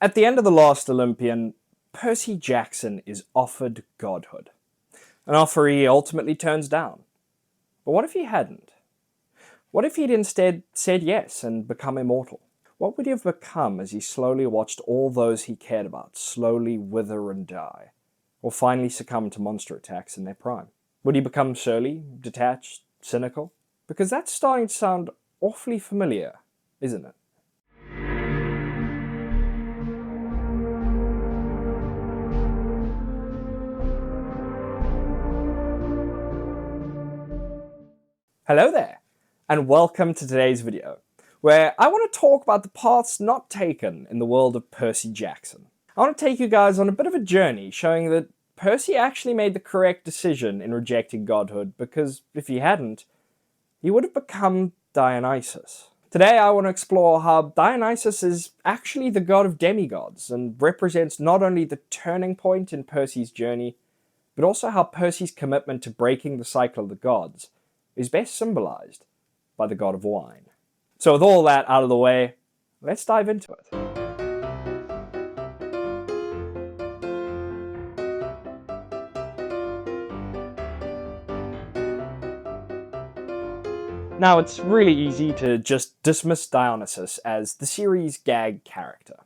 At the end of The Last Olympian, Percy Jackson is offered godhood, an offer he ultimately turns down. But what if he hadn't? What if he'd instead said yes and become immortal? What would he have become as he slowly watched all those he cared about slowly wither and die, or finally succumb to monster attacks in their prime? Would he become surly, detached, cynical? Because that's starting to sound awfully familiar, isn't it? Hello there, and welcome to today's video, where I want to talk about the paths not taken in the world of Percy Jackson. I want to take you guys on a bit of a journey showing that Percy actually made the correct decision in rejecting godhood, because if he hadn't, he would have become Dionysus. Today I want to explore how Dionysus is actually the god of demigods and represents not only the turning point in Percy's journey, but also how Percy's commitment to breaking the cycle of the gods is best symbolized by the god of wine. So with all that out of the way, let's dive into it. Now, it's really easy to just dismiss Dionysus as the series' gag character.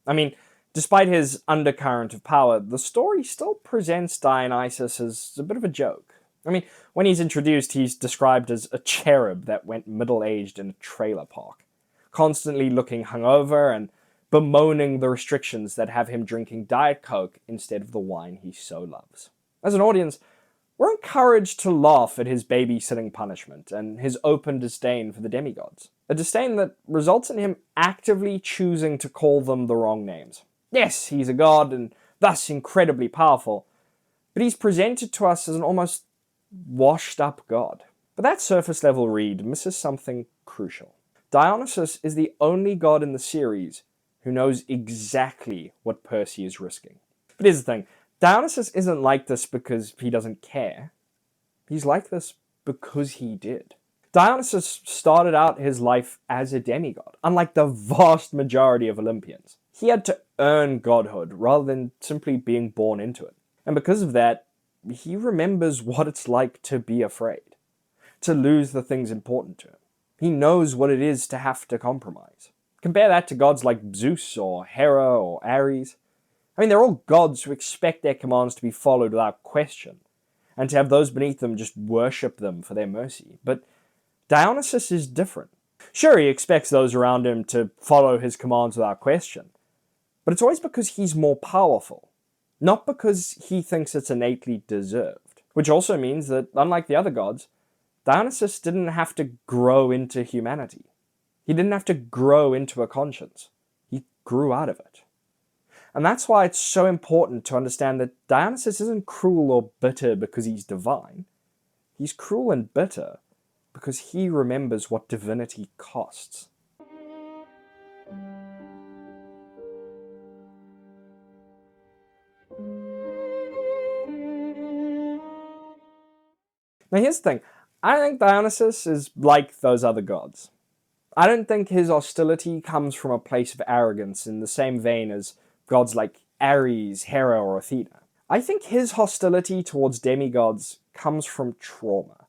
I mean, despite his undercurrent of power, the story still presents Dionysus as a bit of a joke. I mean, when he's introduced, he's described as a cherub that went middle-aged in a trailer park, constantly looking hungover and bemoaning the restrictions that have him drinking Diet Coke instead of the wine he so loves. As an audience, we're encouraged to laugh at his babysitting punishment and his open disdain for the demigods, a disdain that results in him actively choosing to call them the wrong names. Yes, he's a god and thus incredibly powerful, but he's presented to us as an almost washed up god. But that surface level read misses something crucial. Dionysus is the only god in the series who knows exactly what Percy is risking. But here's the thing, Dionysus isn't like this because he doesn't care. He's like this because he did. Dionysus started out his life as a demigod, unlike the vast majority of Olympians. He had to earn godhood rather than simply being born into it. And because of that, he remembers what it's like to be afraid, to lose the things important to him. He knows what it is to have to compromise. Compare that to gods like Zeus or Hera or Ares. I mean, they're all gods who expect their commands to be followed without question, and to have those beneath them just worship them for their mercy. But Dionysus is different. Sure, he expects those around him to follow his commands without question, but it's always because he's more powerful, not because he thinks it's innately deserved. Which also means that, unlike the other gods, Dionysus didn't have to grow into humanity. He didn't have to grow into a conscience. He grew out of it. And that's why it's so important to understand that Dionysus isn't cruel or bitter because he's divine. He's cruel and bitter because he remembers what divinity costs. Now here's the thing, I don't think Dionysus is like those other gods. I don't think his hostility comes from a place of arrogance in the same vein as gods like Ares, Hera, or Athena. I think his hostility towards demigods comes from trauma.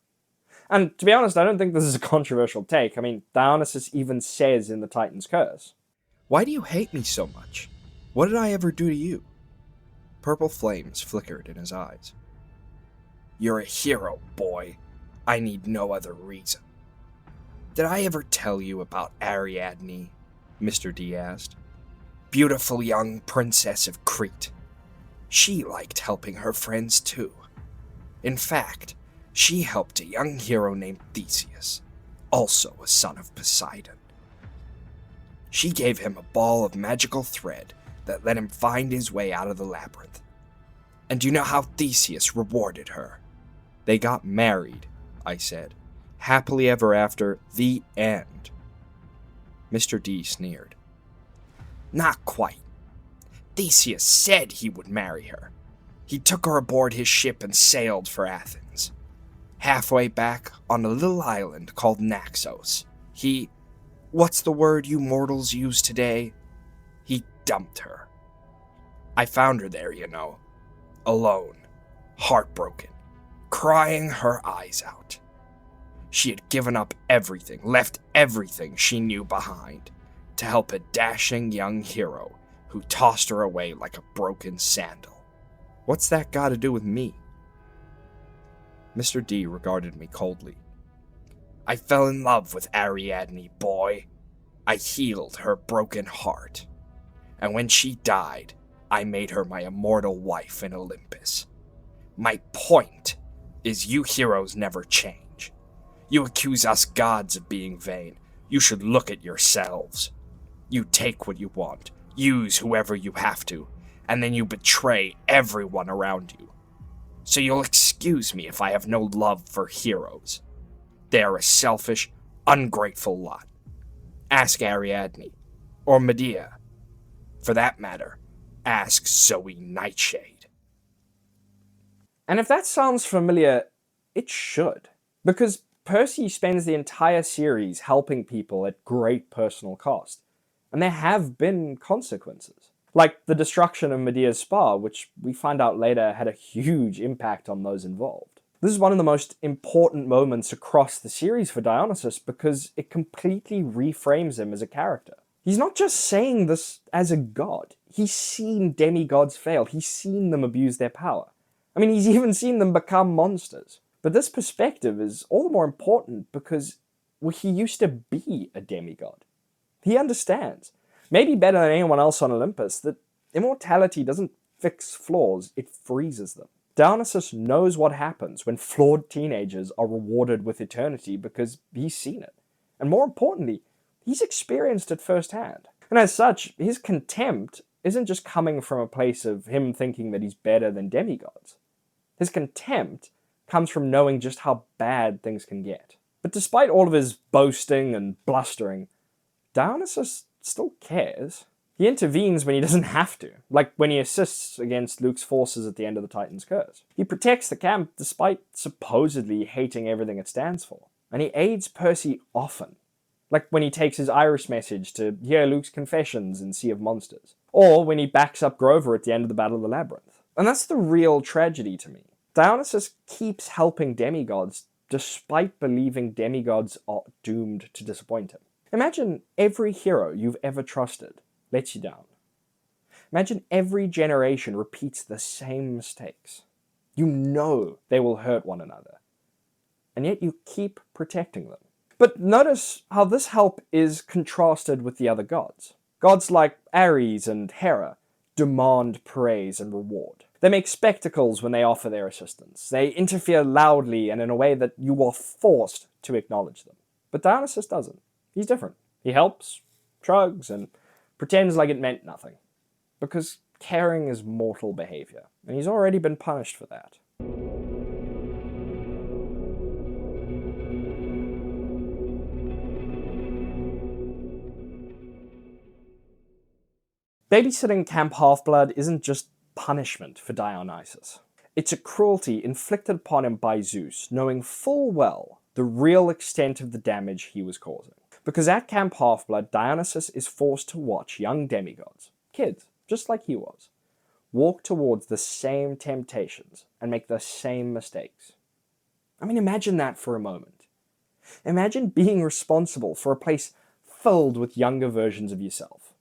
And to be honest, I don't think this is a controversial take. I mean, Dionysus even says in the Titan's Curse, "Why do you hate me so much? What did I ever do to you?" Purple flames flickered in his eyes. "You're a hero, boy. I need no other reason." "Did I ever tell you about Ariadne?" Mr. D asked. "Beautiful young princess of Crete. She liked helping her friends too. In fact, she helped a young hero named Theseus, also a son of Poseidon. She gave him a ball of magical thread that let him find his way out of the labyrinth. And do you know how Theseus rewarded her?" "They got married," I said. "Happily ever after, the end." Mr. D sneered. "Not quite. Theseus said he would marry her. He took her aboard his ship and sailed for Athens. Halfway back, on a little island called Naxos, what's the word you mortals use today? He dumped her. I found her there, alone, heartbroken, crying her eyes out. She had given up everything, left everything she knew behind, to help a dashing young hero who tossed her away like a broken sandal. What's that got to do with me? Mr. D regarded me coldly. I fell in love with Ariadne, boy. I healed her broken heart. And when she died, I made her my immortal wife in Olympus. My point is you heroes never change. You accuse us gods of being vain. You should look at yourselves. You take what you want, use whoever you have to, and then you betray everyone around you. So you'll excuse me if I have no love for heroes. They are a selfish, ungrateful lot. Ask Ariadne, or Medea. For that matter, ask Zoe Nightshade. And if that sounds familiar, it should. Because Percy spends the entire series helping people at great personal cost. And there have been consequences. Like the destruction of Medea's spa, which we find out later had a huge impact on those involved. This is one of the most important moments across the series for Dionysus because it completely reframes him as a character. He's not just saying this as a god. He's seen demigods fail. He's seen them abuse their power. I mean, he's even seen them become monsters. But this perspective is all the more important because he used to be a demigod. He understands, maybe better than anyone else on Olympus, that immortality doesn't fix flaws, it freezes them. Dionysus knows what happens when flawed teenagers are rewarded with eternity because he's seen it. And more importantly, he's experienced it firsthand. And as such, his contempt isn't just coming from a place of him thinking that he's better than demigods. His contempt comes from knowing just how bad things can get. But despite all of his boasting and blustering, Dionysus still cares. He intervenes when he doesn't have to, like when he assists against Luke's forces at the end of the Titan's Curse. He protects the camp despite supposedly hating everything it stands for. And he aids Percy often, like when he takes his iris message to hear Luke's confessions in Sea of Monsters, or when he backs up Grover at the end of the Battle of the Labyrinth. And that's the real tragedy to me. Dionysus keeps helping demigods despite believing demigods are doomed to disappoint him. Imagine every hero you've ever trusted lets you down. Imagine every generation repeats the same mistakes. You know they will hurt one another, and yet you keep protecting them. But notice how this help is contrasted with the other gods. Gods like Ares and Hera demand praise and reward. They make spectacles when they offer their assistance. They interfere loudly and in a way that you are forced to acknowledge them. But Dionysus doesn't. He's different. He helps, shrugs, and pretends like it meant nothing. Because caring is mortal behavior, and he's already been punished for that. Babysitting Camp Half-Blood isn't just punishment for Dionysus. It's a cruelty inflicted upon him by Zeus, knowing full well the real extent of the damage he was causing. Because at Camp Half-Blood, Dionysus is forced to watch young demigods, kids, just like he was, walk towards the same temptations and make the same mistakes. I mean, imagine that for a moment. Imagine being responsible for a place filled with younger versions of yourself,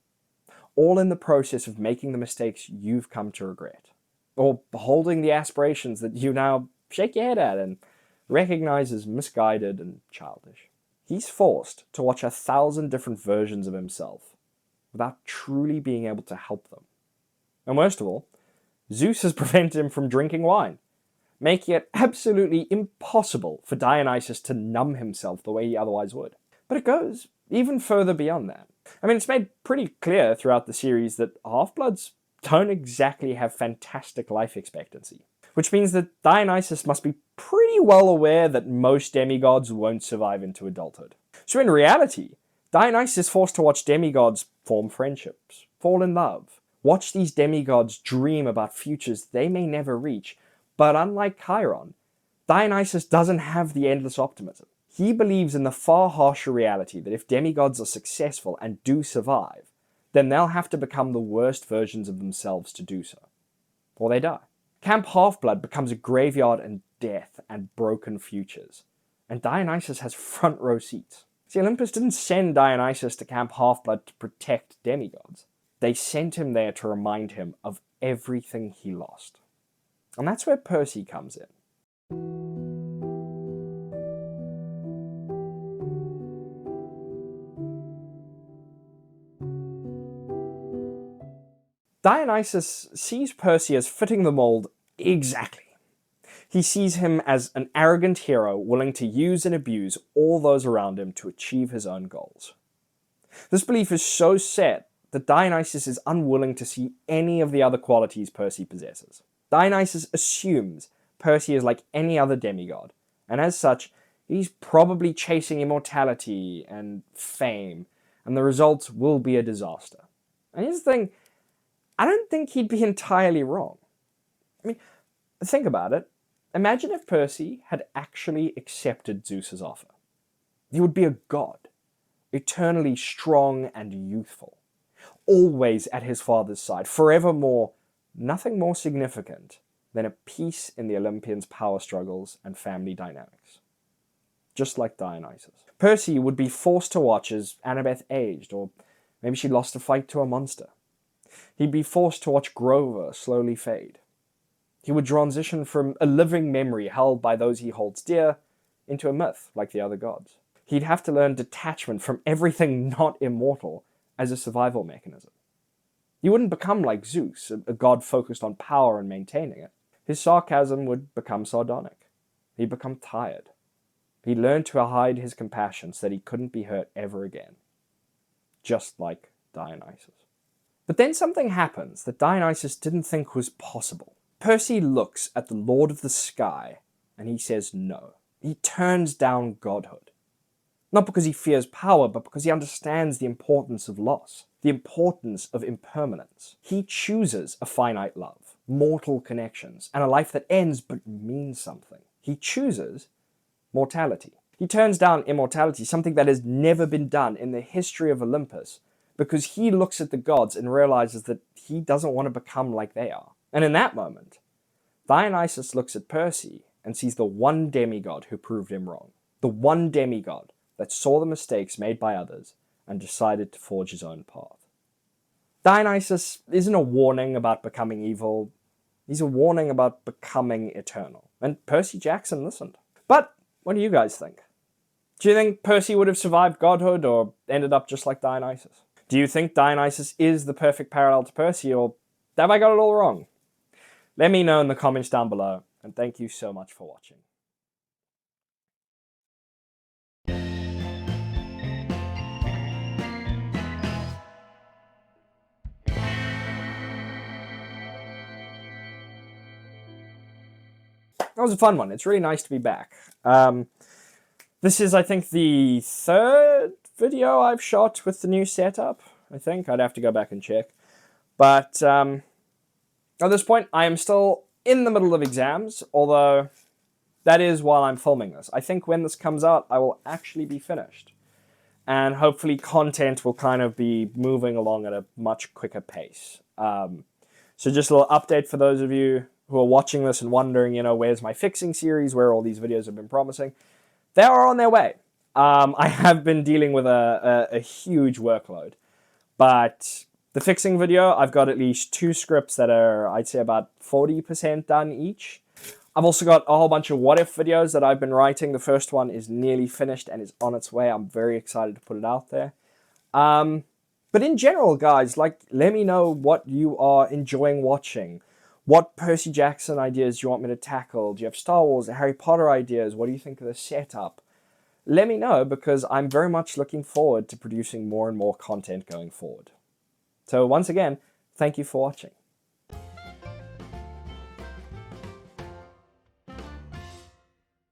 all in the process of making the mistakes you've come to regret, or beholding the aspirations that you now shake your head at and recognize as misguided and childish. He's forced to watch 1,000 different versions of himself without truly being able to help them. And worst of all, Zeus has prevented him from drinking wine, making it absolutely impossible for Dionysus to numb himself the way he otherwise would. But it goes even further beyond that. I mean, it's made pretty clear throughout the series that half-bloods don't exactly have fantastic life expectancy, which means that Dionysus must be pretty well aware that most demigods won't survive into adulthood. So in reality, Dionysus is forced to watch demigods form friendships, fall in love, watch these demigods dream about futures they may never reach, but unlike Chiron, Dionysus doesn't have the endless optimism. He believes in the far harsher reality that if demigods are successful and do survive, then they'll have to become the worst versions of themselves to do so, or they die. Camp Half-Blood becomes a graveyard and death and broken futures, and Dionysus has front row seats. See, Olympus didn't send Dionysus to Camp Half-Blood to protect demigods. They sent him there to remind him of everything he lost. And that's where Percy comes in. Dionysus sees Percy as fitting the mold exactly. He sees him as an arrogant hero willing to use and abuse all those around him to achieve his own goals. This belief is so set that Dionysus is unwilling to see any of the other qualities Percy possesses. Dionysus assumes Percy is like any other demigod, and as such, he's probably chasing immortality and fame, and the results will be a disaster. And here's the thing, I don't think he'd be entirely wrong. I mean, think about it. Imagine if Percy had actually accepted Zeus's offer. He would be a god, eternally strong and youthful, always at his father's side, forevermore, nothing more significant than a piece in the Olympians' power struggles and family dynamics. Just like Dionysus. Percy would be forced to watch as Annabeth aged, or maybe she lost a fight to a monster. He'd be forced to watch Grover slowly fade. He would transition from a living memory held by those he holds dear into a myth like the other gods. He'd have to learn detachment from everything not immortal as a survival mechanism. He wouldn't become like Zeus, a god focused on power and maintaining it. His sarcasm would become sardonic. He'd become tired. He'd learn to hide his compassion so that he couldn't be hurt ever again. Just like Dionysus. But then something happens that Dionysus didn't think was possible. Percy looks at the Lord of the Sky and he says no. He turns down godhood. Not because he fears power, but because he understands the importance of loss, the importance of impermanence. He chooses a finite love, mortal connections, and a life that ends but means something. He chooses mortality. He turns down immortality, something that has never been done in the history of Olympus, because he looks at the gods and realizes that he doesn't want to become like they are. And in that moment, Dionysus looks at Percy and sees the one demigod who proved him wrong. The one demigod that saw the mistakes made by others and decided to forge his own path. Dionysus isn't a warning about becoming evil. He's a warning about becoming eternal. And Percy Jackson listened. But what do you guys think? Do you think Percy would have survived godhood or ended up just like Dionysus? Do you think Dionysus is the perfect parallel to Percy, or have I got it all wrong? Let me know in the comments down below, and thank you so much for watching. That was a fun one. It's really nice to be back. This is, I think, the third video I've shot with the new setup, I think. I'd have to go back and check. But at this point, I am still in the middle of exams, although that is while I'm filming this. I think when this comes out, I will actually be finished. And hopefully content will kind of be moving along at a much quicker pace. So just a little update for those of you who are watching this and wondering, where's my fixing series, where all these videos have been promising. They are on their way. I have been dealing with a huge workload. But the fixing video, I've got at least 2 scripts that are, I'd say, about 40% done each. I've also got a whole bunch of what-if videos that I've been writing. The first one is nearly finished and is on its way. I'm very excited to put it out there. But in general, guys, let me know what you are enjoying watching. What Percy Jackson ideas do you want me to tackle? Do you have Star Wars or Harry Potter ideas? What do you think of the setup? Let me know, because I'm very much looking forward to producing more and more content going forward. So once again, thank you for watching.